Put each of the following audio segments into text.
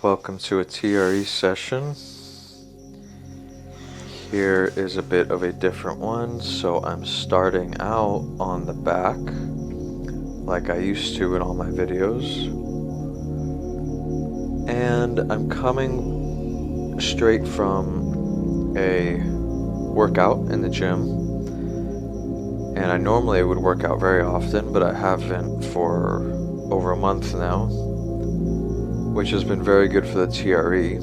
Welcome to a TRE session. Here is a bit of a different one, so I'm starting out on the back like I used to in all my videos, and I'm coming straight from a workout in the gym, and I normally would work out very often, but I haven't for over a month now, which has been very good for the TRE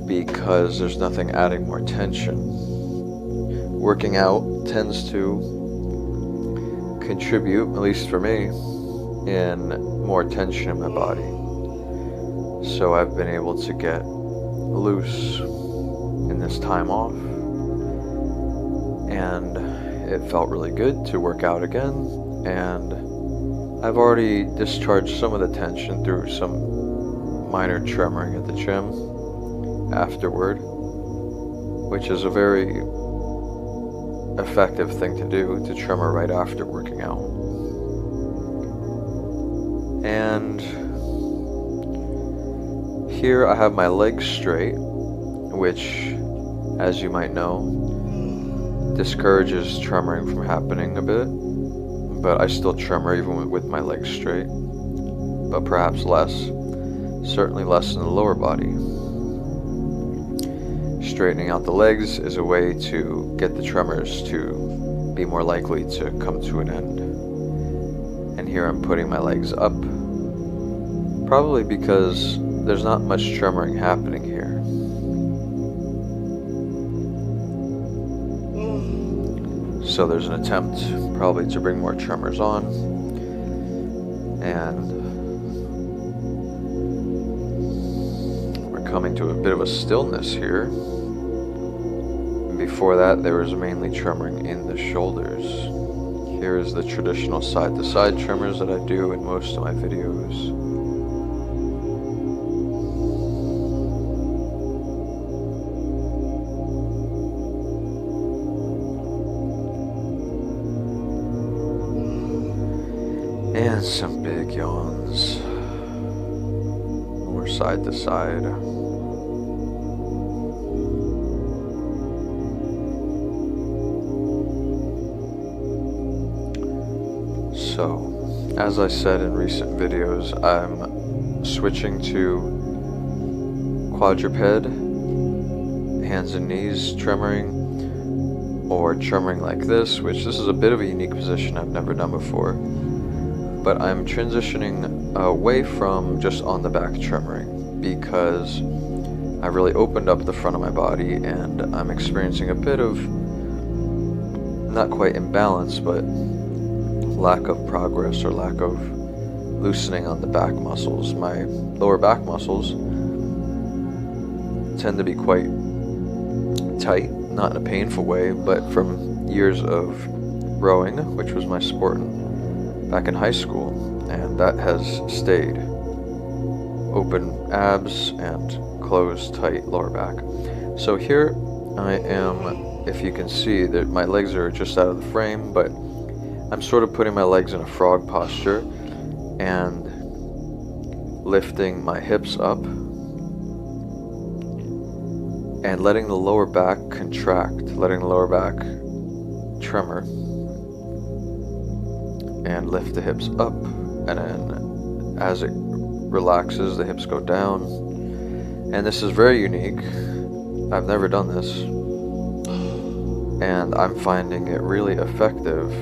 because there's nothing adding more tension. Working out tends to contribute, at least for me, in more tension in my body. So I've been able to get loose in this time off, and it felt really good to work out again, and I've already discharged some of the tension through some minor tremoring at the gym afterward, which is a very effective thing to do, to tremor right after working out. And here I have my legs straight, which, as you might know, discourages tremoring from happening a bit. But I still tremor even with my legs straight, but perhaps less, certainly less in the lower body. Straightening out the legs is a way to get the tremors to be more likely to come to an end. And here I'm putting my legs up, probably because there's not much tremoring happening here. So there's an attempt probably to bring more tremors on, and we're coming to a bit of a stillness here. Before that, there was mainly tremoring in the shoulders. Here is the traditional side-to-side tremors that I do in most of my videos. And some big yawns, more side to side. So, as I said in recent videos, I'm switching to quadruped, hands and knees tremoring, or tremoring like this, which this is a bit of a unique position I've never done before. But I'm transitioning away from just on the back tremoring because I really opened up the front of my body, and I'm experiencing a bit of, not quite imbalance, but lack of progress or lack of loosening on the back muscles. My lower back muscles tend to be quite tight, not in a painful way, but from years of rowing, which was my sport back in high school, and that has stayed. Open abs and closed, tight lower back. So here I am, if you can see that my legs are just out of the frame, but I'm sort of putting my legs in a frog posture and lifting my hips up and letting the lower back contract, letting the lower back tremor, and lift the hips up, and then as it relaxes, the hips go down. And this is very unique. I've never done this, and I'm finding it really effective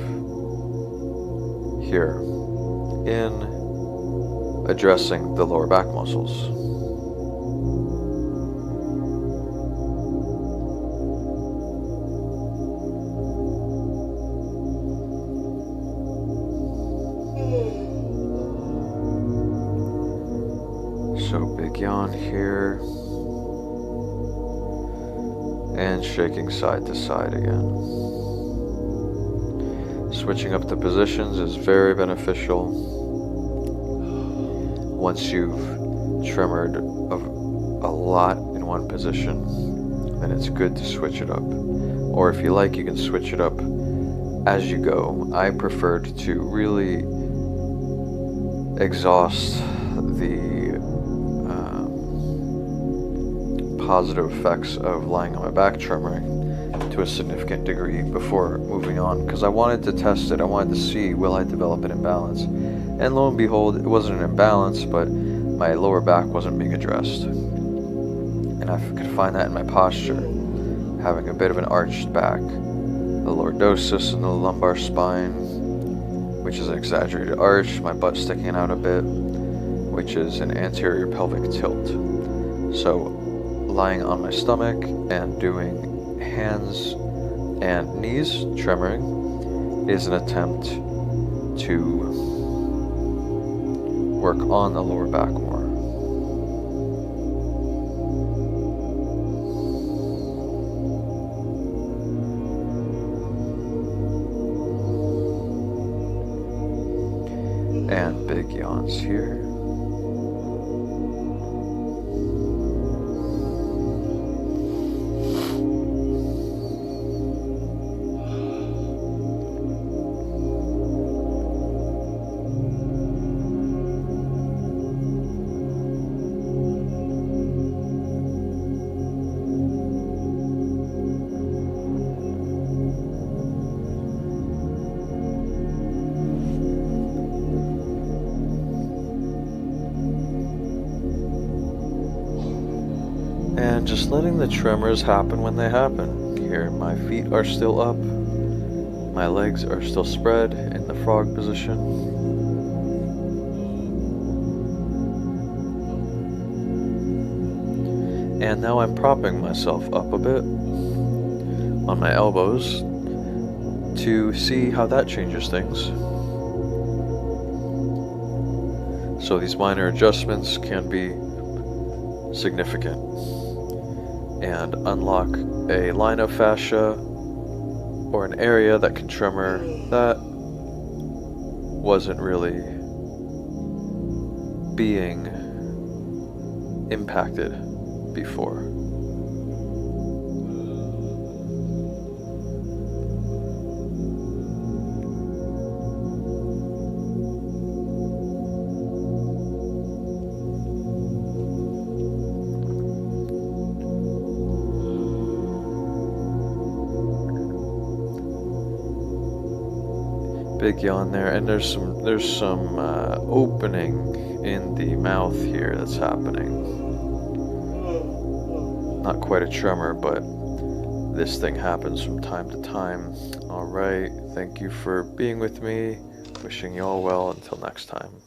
here in addressing the lower back muscles. So big yawn here, and shaking side to side again. Switching up the positions is very beneficial. Once you've tremored a lot in one position, then it's good to switch it up. Or if you like, you can switch it up as you go. I preferred to really exhaust the positive effects of lying on my back tremoring to a significant degree before moving on, because I wanted to test it. I wanted to see, will I develop an imbalance? And lo and behold, it wasn't an imbalance, but my lower back wasn't being addressed. And I could find that in my posture, having a bit of an arched back, the lordosis in the lumbar spine, which is an exaggerated arch, my butt sticking out a bit, which is an anterior pelvic tilt. So lying on my stomach and doing hands and knees tremoring is an attempt to work on the lower back more. And big yawns here. And just letting the tremors happen when they happen. Here, my feet are still up. My legs are still spread in the frog position. And now I'm propping myself up a bit on my elbows to see how that changes things. So these minor adjustments can be significant and unlock a line of fascia or an area that can tremor that wasn't really being impacted before. Big yawn there, and there's some opening in the mouth here that's happening. Not quite a tremor, but this thing happens from time to time. All right, thank you for being with me. Wishing you all well until next time.